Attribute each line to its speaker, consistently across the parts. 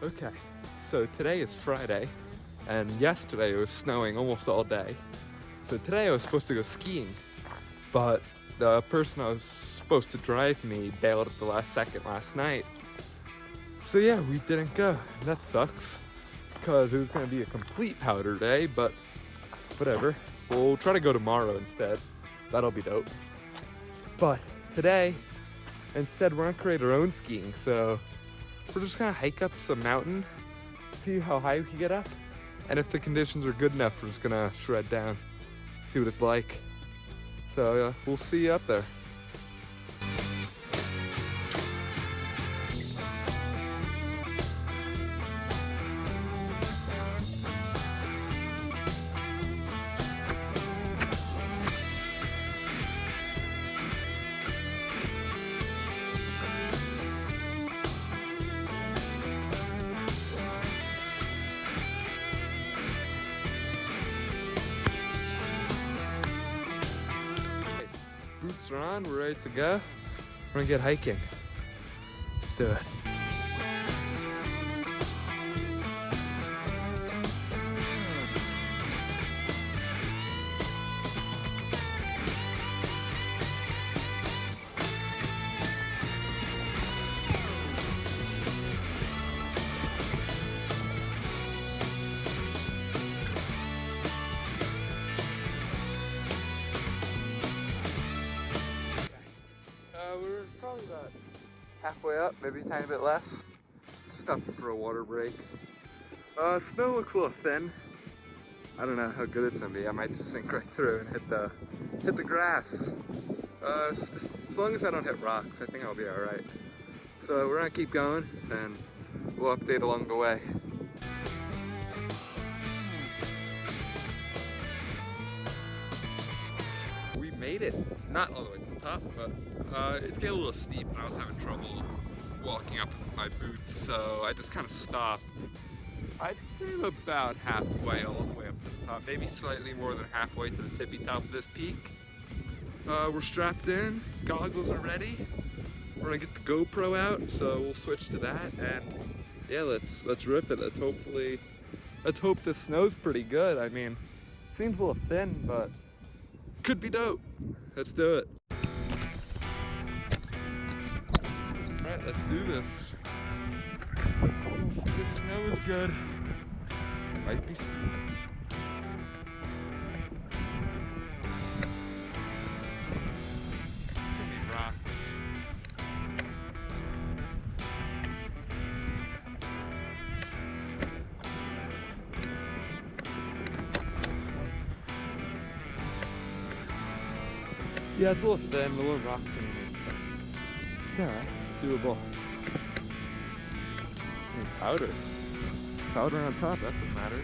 Speaker 1: Okay, so today is Friday, and yesterday it was snowing almost all day. So today I was supposed to go skiing, but the person I was supposed to drive me bailed at the last second last night. So yeah, we didn't go. That sucks, because it was going to be a complete powder day, but whatever. We'll try to go tomorrow instead. That'll be dope. But today, instead, we're going to create our own skiing, so we're just gonna hike up some mountain, see how high we can get up, and if the conditions are good enough, we're just gonna shred down, see what it's like. So we'll see you up there. Boots are on, we're ready to go. We're gonna get hiking. Let's do it. We're probably about halfway up, maybe a tiny bit less. Just stopping for a water break. Snow looks a little thin. I don't know how good it's gonna be. I might just sink right through and hit the grass. As long as I don't hit rocks, I think I'll be all right. So we're gonna keep going, and we'll update along the way. We made it, not all the way to the top, but it's getting a little steep and I was having trouble walking up with my boots, so I just kind of stopped. I'd say I'm about halfway, all the way up to the top, maybe slightly more than halfway to the tippy top of this peak. We're strapped in, goggles are ready. We're gonna get the GoPro out, so we'll switch to that, and yeah, let's rip it. Let's hope the snow's pretty good. I mean, it seems a little thin, but could be dope. Let's do it. All right, let's do this. The snow is good. Might be steep. Gonna be rocks. Yeah, it's a little thin, a little rocky. It's alright, doable. And powder. Powder on top, that's what matters.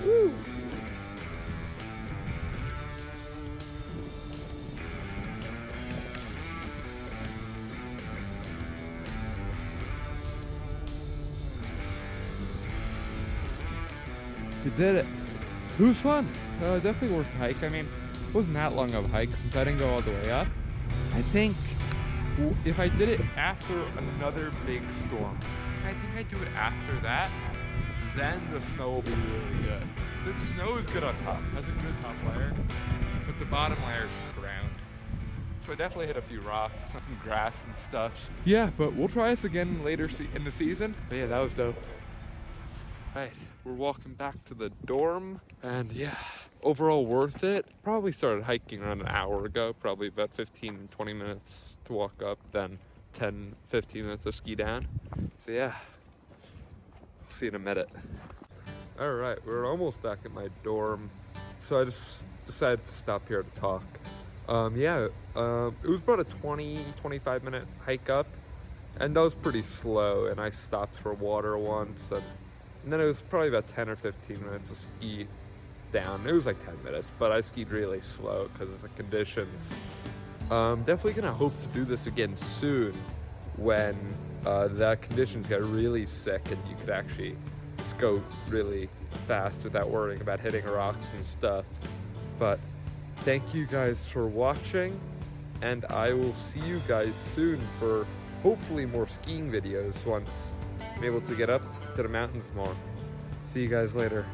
Speaker 1: Woo! You did it. It was fun. Definitely worth the hike. I mean, it wasn't that long of a hike since I didn't go all the way up. I think if I did it after another big storm, I think I'd do it after that, then the snow will be really good. The snow is good on top, has a good top layer, but the bottom layer is just ground. So I definitely hit a few rocks, some grass and stuff. Yeah, but we'll try this again later in the season. But yeah, that was dope. Right, we're walking back to the dorm, and yeah, overall worth it. Probably started hiking around an hour ago, probably about 15-20 minutes to walk up, then 10-15 minutes to ski down. So yeah, see you in a minute. All right, we're almost back at my dorm, so I just decided to stop here to talk. It was about a 20-25 minute hike up, and that was pretty slow, and I stopped for water once, and then it was probably about 10 or 15 minutes to ski down. It was like 10 minutes, but I skied really slow because of the conditions. Definitely gonna hope to do this again soon when the conditions get really sick and you could actually just go really fast without worrying about hitting rocks and stuff. But thank you guys for watching, and I will see you guys soon for hopefully more skiing videos once I'm able to get up to the mountains more. See you guys later.